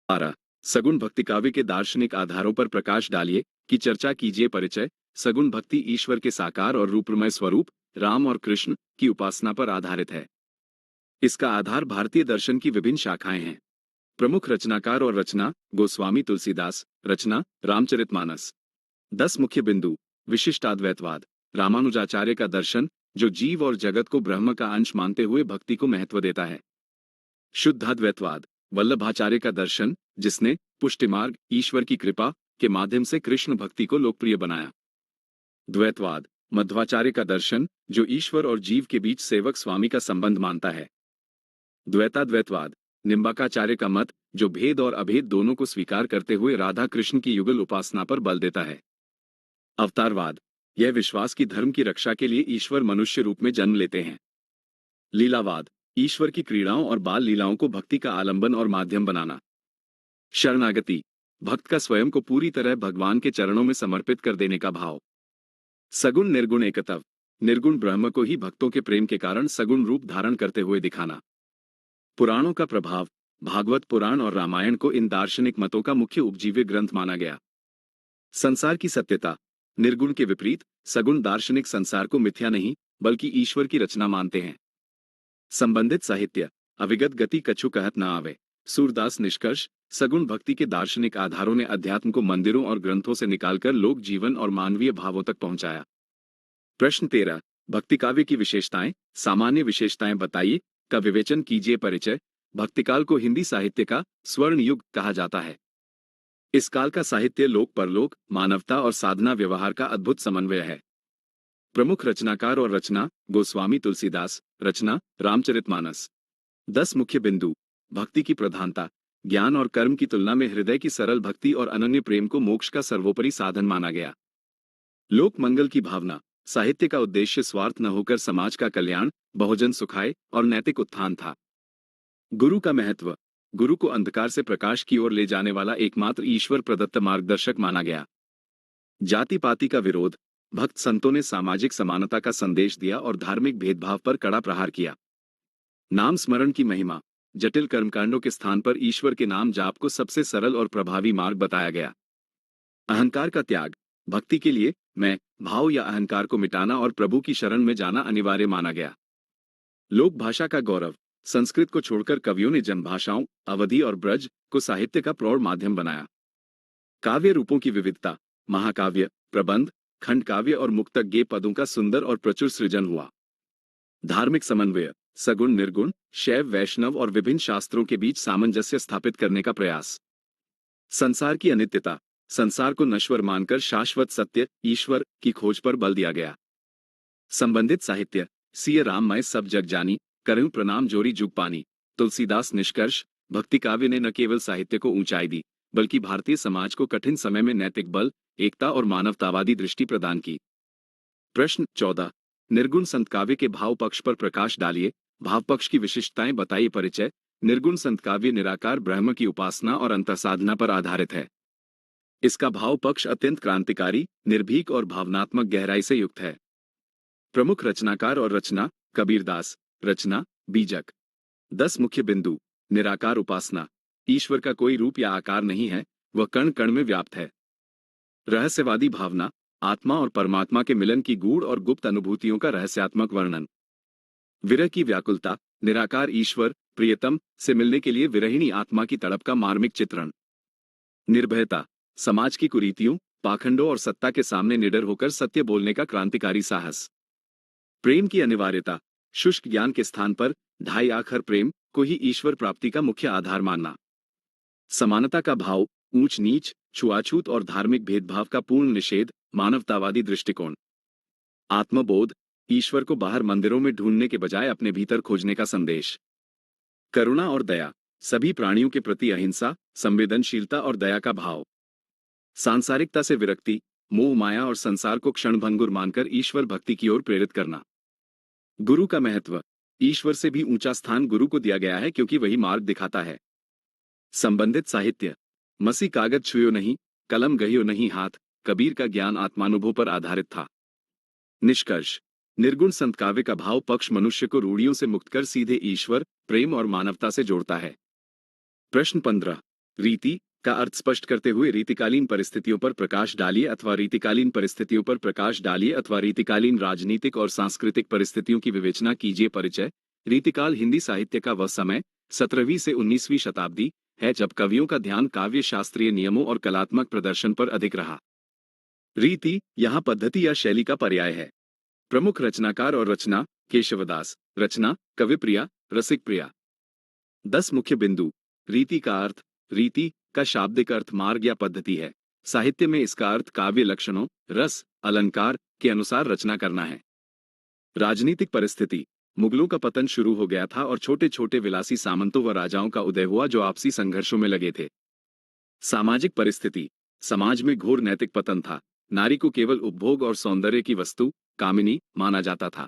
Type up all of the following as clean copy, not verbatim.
12 सगुण भक्ति काव्य के दार्शनिक आधारों पर प्रकाश डालिए की चर्चा कीजिए। परिचय। सगुण भक्ति ईश्वर के साकार और रूपमय स्वरूप राम और कृष्ण की उपासना पर आधारित है। इसका आधार भारतीय दर्शन की विभिन्न शाखाएं हैं। प्रमुख रचनाकार और रचना गोस्वामी तुलसीदास। रचना रामचरितमानस। 10 मुख्य बिंदु। विशिष्टाद्वैतवाद रामानुजाचार्य का दर्शन जो जीव और जगत को ब्रह्म का अंश मानते हुए भक्ति को महत्व देता है। शुद्धाद्वैतवाद वल्लभाचार्य का दर्शन जिसने पुष्टिमार्ग ईश्वर की कृपा के माध्यम से कृष्ण भक्ति को लोकप्रिय बनाया। द्वैतवाद मध्वाचार्य का दर्शन जो ईश्वर और जीव के बीच सेवक स्वामी का संबंध मानता है। द्वैताद्वैतवाद निम्बाकाचार्य का मत जो भेद और अभेद दोनों को स्वीकार करते हुए राधा कृष्ण की युगल उपासना पर बल देता है। अवतारवाद यह विश्वास की धर्म की रक्षा के लिए ईश्वर मनुष्य रूप में जन्म लेते हैं। लीलावाद ईश्वर की क्रीड़ाओं और बाल लीलाओं को भक्ति का आलंबन और माध्यम बनाना। शरणागति भक्त का स्वयं को पूरी तरह भगवान के चरणों में समर्पित कर देने का भाव। सगुण निर्गुण एकत्व निर्गुण ब्रह्म को ही भक्तों के प्रेम के कारण सगुण रूप धारण करते हुए दिखाना। पुराणों का प्रभाव भागवत पुराण और रामायण को इन दार्शनिक मतों का मुख्य उपजीव्य ग्रंथ माना गया। संसार की सत्यता निर्गुण के विपरीत सगुण दार्शनिक संसार को मिथ्या नहीं बल्कि ईश्वर की रचना मानते हैं। संबंधित साहित्य अविगत गति कछु कहत न आवे। सूरदास। निष्कर्ष सगुण भक्ति के दार्शनिक आधारों ने अध्यात्म को मंदिरों और ग्रंथों से निकालकर लोक जीवन और मानवीय भावों तक पहुंचाया। प्रश्न 13 भक्ति काव्य की विशेषताएं सामान्य विशेषताएं बताइए का विवेचन कीजिए। परिचय। भक्तिकाल को हिंदी साहित्य का स्वर्ण युग कहा जाता है। इस काल का साहित्य लोक परलोक मानवता और साधना व्यवहार का अद्भुत समन्वय है। प्रमुख रचनाकार और रचना गोस्वामी तुलसीदास। रचना रामचरितमानस। 10 मुख्य बिंदु। भक्ति की प्रधानता ज्ञान और कर्म की तुलना में हृदय की सरल भक्ति और अनन्य प्रेम को मोक्ष का सर्वोपरि साधन माना गया। लोक मंगल की भावना साहित्य का उद्देश्य स्वार्थ न होकर समाज का कल्याण बहुजन सुखाय और नैतिक उत्थान था। गुरु का महत्व गुरु को अंधकार से प्रकाश की ओर ले जाने वाला एकमात्र ईश्वर प्रदत्त मार्गदर्शक माना गया। जाति पाति का विरोध भक्त संतों ने सामाजिक समानता का संदेश दिया और धार्मिक भेदभाव पर कड़ा प्रहार किया। नाम स्मरण की महिमा जटिल कर्मकांडों के स्थान पर ईश्वर के नाम जाप को सबसे सरल और प्रभावी मार्ग बताया गया। अहंकार का त्याग भक्ति के लिए मैं भाव या अहंकार को मिटाना और प्रभु की शरण में जाना अनिवार्य माना गया। लोक भाषा का गौरव संस्कृत को छोड़कर कवियों ने जनभाषाओं अवधी और ब्रज को साहित्य का प्रौढ़ माध्यम बनाया। काव्य रूपों की विविधता महाकाव्य प्रबंध खंड काव्य और मुक्तक गे पदों का सुंदर और प्रचुर सृजन हुआ। धार्मिक समन्वय सगुण निर्गुण शैव वैष्णव और विभिन्न शास्त्रों के बीच सामंजस्य स्थापित करने का प्रयास। संसार की अनित्यता संसार को नश्वर मानकर शाश्वत सत्य ईश्वर की खोज पर बल दिया गया। संबंधित साहित्य सिय राम मैं सब जग जानी करूं प्रणाम जोरी जुग पानी। तुलसीदास। निष्कर्ष भक्ति काव्य ने न केवल साहित्य को ऊंचाई दी बल्कि भारतीय समाज को कठिन समय में नैतिक बल एकता और मानवतावादी दृष्टि प्रदान की। प्रश्न 14 निर्गुण संत काव्य के भाव पक्ष पर प्रकाश डालिए। भाव पक्ष की विशिष्टताएं बताइए। परिचय। निर्गुण संत काव्य निराकार ब्रह्म की उपासना और अंतःसाधना पर आधारित है। इसका भाव पक्ष अत्यंत क्रांतिकारी निर्भीक और भावनात्मक गहराई से युक्त है। प्रमुख रचनाकार और रचना कबीरदास। रचना बीजक। 10 मुख्य बिंदु। निराकार उपासना ईश्वर का कोई रूप या आकार नहीं है वह कण कण में व्याप्त है। रहस्यवादी भावना आत्मा और परमात्मा के मिलन की गूढ़ और गुप्त अनुभूतियों का रहस्यात्मक वर्णन। विरह की व्याकुलता निराकार ईश्वर प्रियतम से मिलने के लिए विरहिणी आत्मा की तड़प का मार्मिक चित्रण। निर्भयता समाज की कुरीतियों पाखंडों और सत्ता के सामने निडर होकर सत्य बोलने का क्रांतिकारी साहस। प्रेम की अनिवार्यता शुष्क ज्ञान के स्थान पर ढाई आखर प्रेम को ही ईश्वर प्राप्ति का मुख्य आधार मानना। समानता का भाव ऊंच नीच छुआछूत और धार्मिक भेदभाव का पूर्ण निषेध मानवतावादी दृष्टिकोण। आत्मबोध ईश्वर को बाहर मंदिरों में ढूंढने के बजाय अपने भीतर खोजने का संदेश। करुणा और दया सभी प्राणियों के प्रति अहिंसा संवेदनशीलता और दया का भाव। सांसारिकता से विरक्ति मोह माया और संसार को क्षणभंगुर मानकर ईश्वर भक्ति की ओर प्रेरित करना। गुरु का महत्व ईश्वर से भी ऊंचा स्थान गुरु को दिया गया है क्योंकि वही मार्ग दिखाता है। संबंधित साहित्य मसी कागज छुयो नहीं कलम गहियो नहीं हाथ कबीर का ज्ञान आत्मानुभव पर आधारित था। निष्कर्ष निर्गुण संत काव्य का भाव पक्ष मनुष्य को रूढ़ियों से मुक्त कर सीधे ईश्वर प्रेम और मानवता से जोड़ता है। प्रश्न 15 रीति का अर्थ स्पष्ट करते हुए रीतिकालीन परिस्थितियों पर प्रकाश डालिए अथवा रीतिकालीन परिस्थितियों पर प्रकाश डालिए अथवा रीतिकालीन राजनीतिक और सांस्कृतिक परिस्थितियों की विवेचना कीजिए। परिचय। रीतिकाल हिंदी साहित्य का वह समय 17वीं से 19वीं शताब्दी है जब कवियों का ध्यान काव्य शास्त्रीय नियमों और कलात्मक प्रदर्शन पर अधिक रहा। रीति यहाँ पद्धति या शैली का पर्याय है। प्रमुख रचनाकार और रचना। केशवदास। रचना कविप्रिया, रसिक प्रिया। 10 मुख्य बिंदु। रीति का अर्थ। रीति का शाब्दिक अर्थ मार्ग या पद्धति है। साहित्य में इसका अर्थ काव्य लक्षणों, रस, अलंकार के अनुसार रचना करना है। राजनीतिक परिस्थिति। मुगलों का पतन शुरू हो गया था और छोटे छोटे विलासी सामंतों व राजाओं का उदय हुआ जो आपसी संघर्षों में लगे थे। सामाजिक परिस्थिति। समाज में घोर नैतिक पतन था। नारी को केवल उपभोग और सौंदर्य की वस्तु, कामिनी माना जाता था।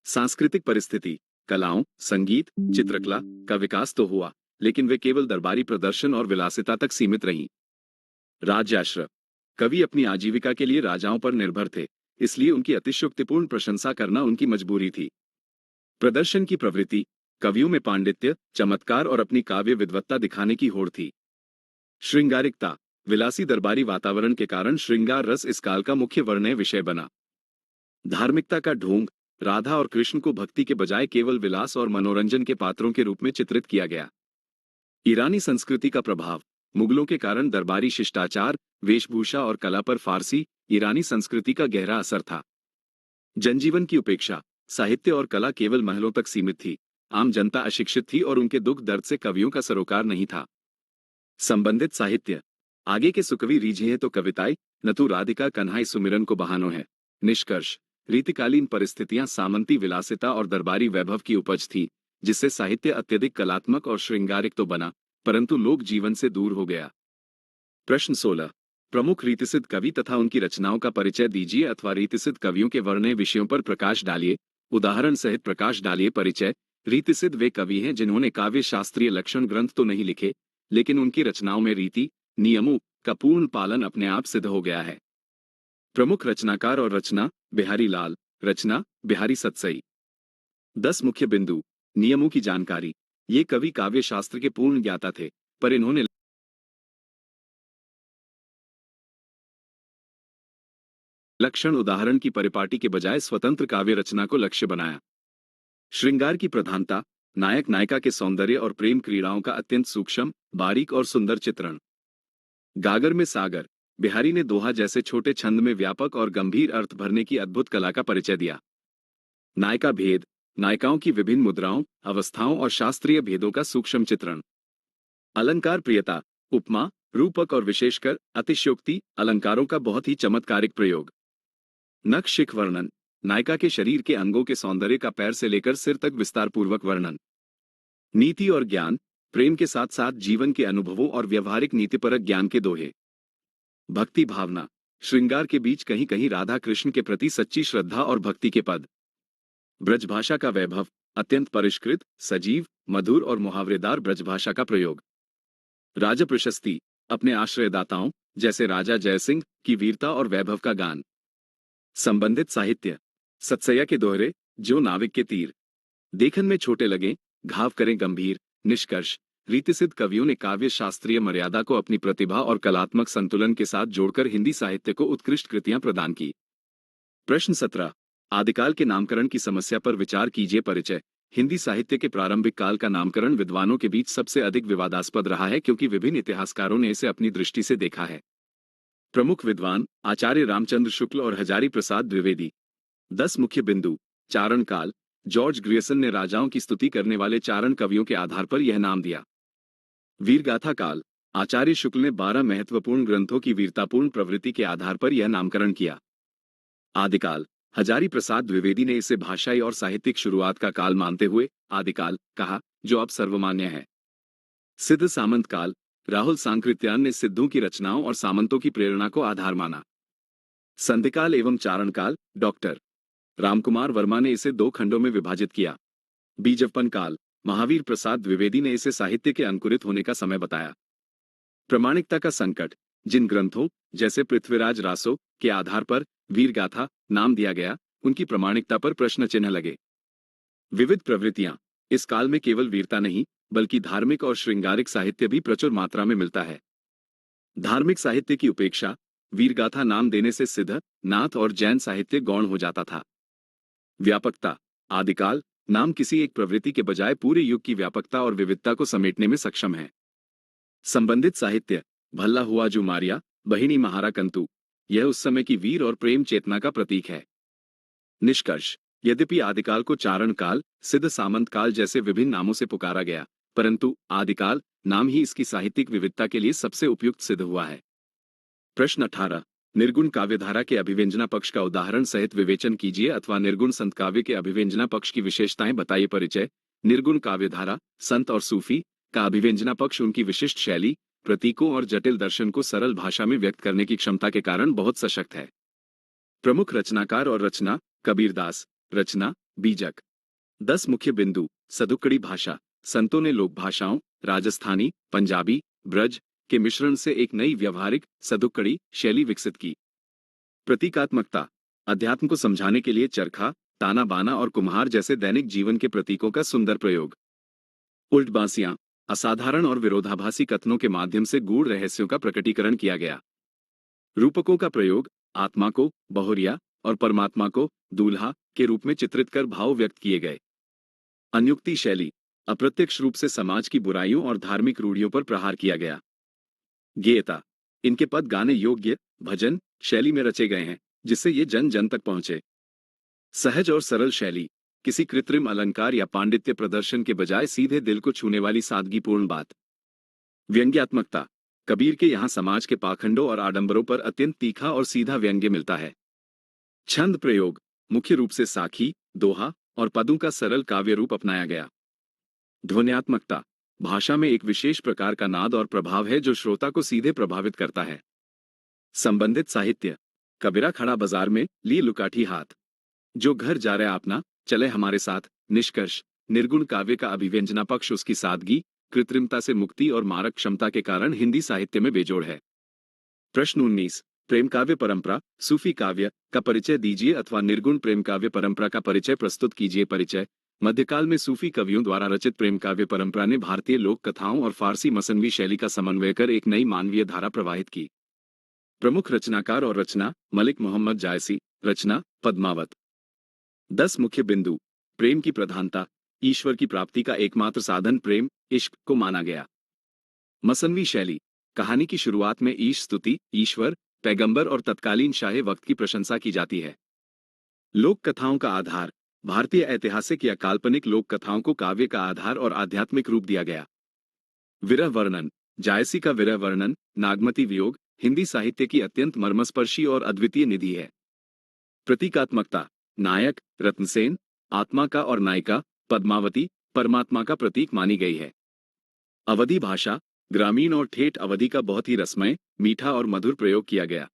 सांस्कृतिक परिस्थिति। कलाओं, संगीत, चित्रकला का विकास तो हुआ, लेकिन वे केवल दरबारी प्रदर्शन और विलासिता तक सीमित रहीं। राज्याश्रय। कवि अपनी आजीविका के लिए राजाओं पर निर्भर थे, इसलिए उनकी अतिशयोक्तिपूर्ण प्रशंसा करना उनकी मजबूरी थी। प्रदर्शन की प्रवृत्ति। कवियों में पांडित्य, चमत्कार और अपनी काव्य विद्वत्ता दिखाने की होड़ थी। श्रृंगारिकता। विलासी दरबारी वातावरण के कारण श्रृंगार रस इस काल का मुख्य वर्णय विषय बना। धार्मिकता का ढोंग। राधा और कृष्ण को भक्ति के बजाय केवल विलास और मनोरंजन के पात्रों के रूप में चित्रित किया गया। ईरानी संस्कृति का प्रभाव। मुगलों के कारण दरबारी शिष्टाचार, वेशभूषा और कला पर फारसी, ईरानी संस्कृति का गहरा असर था। जनजीवन की उपेक्षा। साहित्य और कला केवल महलों तक सीमित थी। आम जनता अशिक्षित थी और उनके दुख दर्द से कवियों का सरोकार नहीं था। संबंधित साहित्य। आगे के सुकवि रीझे हैं तो कविताएं, न तो राधिका कन्हाई सुमिरन को बहानो है। निष्कर्ष। रीतिकालीन परिस्थितियां सामंती विलासिता और दरबारी वैभव की उपज थी, जिससे साहित्य अत्यधिक कलात्मक और श्रृंगारिक तो बना, परंतु लोक जीवन से दूर हो गया। प्रश्न 16। प्रमुख रीतिसिद्ध कवि तथा उनकी रचनाओं का परिचय दीजिए अथवा रीतिसिद्ध कवियों के वर्णय विषयों पर प्रकाश डालिए। उदाहरण सहित प्रकाश डालिए। परिचय। रीतिसिद्ध वे कवि हैं जिन्होंने काव्य शास्त्रीय लक्षण ग्रंथ तो नहीं लिखे, लेकिन उनकी रचनाओं में रीति, नियमों का पूर्ण पालन अपने आप सिद्ध हो गया है। प्रमुख रचनाकार और रचना। बिहारी लाल। रचना बिहारी सतसई। 10 मुख्य बिंदु। नियमों की जानकारी। ये कवि काव्य शास्त्र के पूर्ण ज्ञाता थे, पर इन्होंने लक्षण उदाहरण की परिपाटी के बजाय स्वतंत्र काव्य रचना को लक्ष्य बनाया। श्रृंगार की प्रधानता। नायक नायिका के सौंदर्य और प्रेम क्रीड़ाओं का अत्यंत सूक्ष्म, बारीक और सुंदर चित्रण। गागर में सागर। बिहारी ने दोहा जैसे छोटे छंद में व्यापक और गंभीर अर्थ भरने की अद्भुत कला का परिचय दिया। नायिका भेद। नायिकाओं की विभिन्न मुद्राओं, अवस्थाओं और शास्त्रीय भेदों का सूक्ष्म चित्रण। अलंकार प्रियता। उपमा, रूपक और विशेषकर अतिशयोक्ति अलंकारों का बहुत ही चमत्कारिक प्रयोग। नखशिख वर्णन। नायिका के शरीर के अंगों के सौंदर्य का पैर से लेकर सिर तक विस्तारपूर्वक वर्णन। नीति और ज्ञान। प्रेम के साथ साथ जीवन के अनुभवों और व्यवहारिक नीतिपरक ज्ञान के दोहे। भक्ति भावना। श्रृंगार के बीच कहीं कहीं राधा कृष्ण के प्रति सच्ची श्रद्धा और भक्ति के पद। ब्रजभाषा का वैभव। अत्यंत परिष्कृत, सजीव, मधुर और मुहावरेदार ब्रजभाषा का प्रयोग। राज प्रशस्ति। अपने आश्रयदाताओं जैसे राजा जयसिंह की वीरता और वैभव का गान। संबंधित साहित्य। सतसैया के दोहरे, जो नाविक के तीर। देखन में छोटे लगे, घाव करें गंभीर। निष्कर्ष। रीतिसिद्ध कवियों ने काव्य शास्त्रीय मर्यादा को अपनी प्रतिभा और कलात्मक संतुलन के साथ जोड़कर हिंदी साहित्य को उत्कृष्ट कृतियां प्रदान की। प्रश्न 17। आदिकाल के नामकरण की समस्या पर विचार कीजिए। परिचय। हिंदी साहित्य के प्रारंभिक काल का नामकरण विद्वानों के बीच सबसे अधिक विवादास्पद रहा है क्योंकि विभिन्न इतिहासकारों ने इसे अपनी दृष्टि से देखा है। प्रमुख विद्वान आचार्य रामचंद्र शुक्ल और हजारी प्रसाद द्विवेदी। 10 मुख्य बिंदु। चारण काल। जॉर्ज ग्रियर्सन ने राजाओं की स्तुति करने वाले चारण कवियों के आधार पर यह नाम दिया। वीरगाथा काल। आचार्य शुक्ल ने 12 महत्वपूर्ण ग्रंथों की वीरतापूर्ण प्रवृत्ति के आधार पर यह नामकरण किया। आदिकाल। हजारी प्रसाद द्विवेदी ने इसे भाषाई और साहित्यिक शुरुआत का काल मानते हुए आदिकाल कहा, जो अब सर्वमान्य है। सिद्ध सामंत काल। राहुल सांकृत्यायन ने सिद्धों की रचनाओं और सामंतों की प्रेरणा को आधार माना। संधिकाल एवं चारण काल। डॉक्टर रामकुमार वर्मा ने इसे 2 खंडों में विभाजित किया। बीजवपन काल। महावीर प्रसाद द्विवेदी ने इसे साहित्य के अंकुरित होने का समय बताया। प्रामाणिकता का संकट। जिन ग्रंथों जैसे पृथ्वीराज रासो के आधार पर वीरगाथा नाम दिया गया, उनकी प्रामाणिकता पर प्रश्न चिन्ह लगे। विविध प्रवृत्तियां। इस काल में केवल वीरता नहीं, बल्कि धार्मिक और श्रृंगारिक साहित्य भी प्रचुर मात्रा में मिलता है। धार्मिक साहित्य की उपेक्षा वीरगाथा नाम देने से सिद्ध, नाथ और जैन साहित्य गौण हो जाता था। व्यापकता आदिकाल नाम किसी एक प्रवृत्ति के बजाय पूरे युग की व्यापकता और विविधता को समेटने में सक्षम है। संबंधित साहित्य भल्ला हुआ जो मारिया, बहिनी महारा कंतु, यह उस समय की वीर और प्रेम चेतना का प्रतीक है। निष्कर्ष यद्यपि आदिकाल को चारण काल, सिद्ध सामंत काल जैसे विभिन्न नामों से पुकारा गया, परंतु आदिकाल नाम ही इसकी साहित्यिक विविधता के लिए सबसे उपयुक्त सिद्ध हुआ है। प्रश्न 18 निर्गुण काव्यधारा के अभिव्यंजना पक्ष का उदाहरण सहित विवेचन कीजिए अथवा निर्गुण संत काव्य के अभिव्यंजना पक्ष की विशेषताएं बताइए। परिचय निर्गुण काव्यधारा संत और सूफी का अभिव्यंजना पक्ष उनकी विशिष्ट शैली, प्रतीकों और जटिल दर्शन को सरल भाषा में व्यक्त करने की क्षमता के कारण बहुत सशक्त है। प्रमुख रचनाकार और रचना कबीरदास। रचना बीजक। 10 मुख्य बिंदु सदुक्कड़ी भाषा। संतों ने लोक भाषाओं राजस्थानी, पंजाबी, ब्रज के मिश्रण से एक नई व्यवहारिक सदुक्कड़ी शैली विकसित की। प्रतीकात्मकता अध्यात्म को समझाने के लिए चरखा, ताना बाना और कुम्हार जैसे दैनिक जीवन के प्रतीकों का सुंदर प्रयोग। उल्ट बांसियां असाधारण और विरोधाभासी कथनों के माध्यम से गूढ़ रहस्यों का प्रकटीकरण किया गया। रूपकों का प्रयोग आत्मा को बहुरिया और परमात्मा को दूल्हा के रूप में चित्रित कर भाव व्यक्त किए गए। अन्युक्ति शैली अप्रत्यक्ष रूप से समाज की बुराइयों और धार्मिक रूढ़ियों पर प्रहार किया गया। गेयता इनके पद गाने योग्य भजन शैली में रचे गए हैं, जिससे ये जन जन तक पहुंचे। सहज और सरल शैली किसी कृत्रिम अलंकार या पांडित्य प्रदर्शन के बजाय सीधे दिल को छूने वाली सादगीपूर्ण बात। व्यंग्यात्मकता कबीर के यहाँ समाज के पाखंडों और आडंबरों पर अत्यंत तीखा और सीधा व्यंग्य मिलता है। छंद प्रयोग मुख्य रूप से साखी, दोहा और पदों का सरल काव्य रूप अपनाया गया। ध्वन्यात्मकता भाषा में एक विशेष प्रकार का नाद और प्रभाव है जो श्रोता को सीधे प्रभावित करता है। संबंधित साहित्य कबीरा खड़ा बाजार में ली लुकाठी हाथ, जो घर जा रहा अपना चले हमारे साथ। निष्कर्ष निर्गुण काव्य का अभिव्यंजना पक्ष उसकी सादगी, कृत्रिमता से मुक्ति और मारक क्षमता के कारण हिंदी साहित्य में बेजोड़ है। प्रश्न 19 प्रेम काव्य परंपरा सूफी काव्य का परिचय दीजिए अथवा निर्गुण प्रेम काव्य परंपरा का परिचय प्रस्तुत कीजिए। परिचय मध्यकाल में सूफी कवियों द्वारा रचित प्रेम काव्य परंपरा ने भारतीय लोक कथाओं और फारसी मसनवी शैली का समन्वय कर एक नई मानवीय धारा प्रवाहित की। प्रमुख रचनाकार और रचना मलिक मोहम्मद जायसी। रचना पद्मावत। 10 मुख्य बिंदु प्रेम की प्रधानता ईश्वर की प्राप्ति का एकमात्र साधन प्रेम इश्क को माना गया। मसनवी शैली कहानी की शुरुआत में ईश स्तुति, ईश्वर, पैगंबर और तत्कालीन शाहे वक्त की प्रशंसा की जाती है। लोक कथाओं का आधार भारतीय ऐतिहासिक या काल्पनिक लोक कथाओं को काव्य का आधार और आध्यात्मिक रूप दिया गया। विरह वर्णन जायसी का विरह वर्णन नागमती वियोग हिंदी साहित्य की अत्यंत मर्मस्पर्शी और अद्वितीय निधि है। प्रतीकात्मकता नायक रत्नसेन, आत्मा का और नायिका पद्मावती परमात्मा का प्रतीक मानी गई है। अवधी भाषा ग्रामीण और ठेठ अवधि का बहुत ही रसमय, मीठा और मधुर प्रयोग किया गया।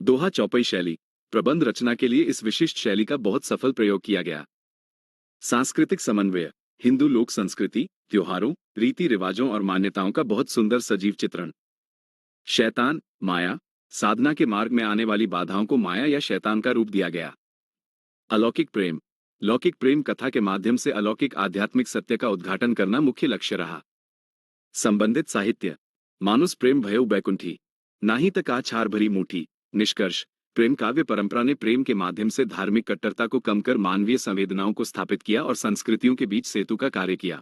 दोहा चौपाई शैली प्रबंध रचना के लिए इस विशिष्ट शैली का बहुत सफल प्रयोग किया गया। सांस्कृतिक समन्वय हिंदू लोक संस्कृति, त्योहारों, रीति रिवाजों और मान्यताओं का बहुत सुंदर सजीव चित्रण। शैतान माया साधना के मार्ग में आने वाली बाधाओं को माया या शैतान का रूप दिया गया। अलौकिक प्रेम लौकिक प्रेम कथा के माध्यम से अलौकिक आध्यात्मिक सत्य का उद्घाटन करना मुख्य लक्ष्य रहा। संबंधित साहित्य मानुस प्रेम भयो बैकुंठी, नाही तक आछार भरी मुठी। निष्कर्ष प्रेम काव्य परंपरा ने प्रेम के माध्यम से धार्मिक कट्टरता को कम कर मानवीय संवेदनाओं को स्थापित किया और संस्कृतियों के बीच सेतु का कार्य किया।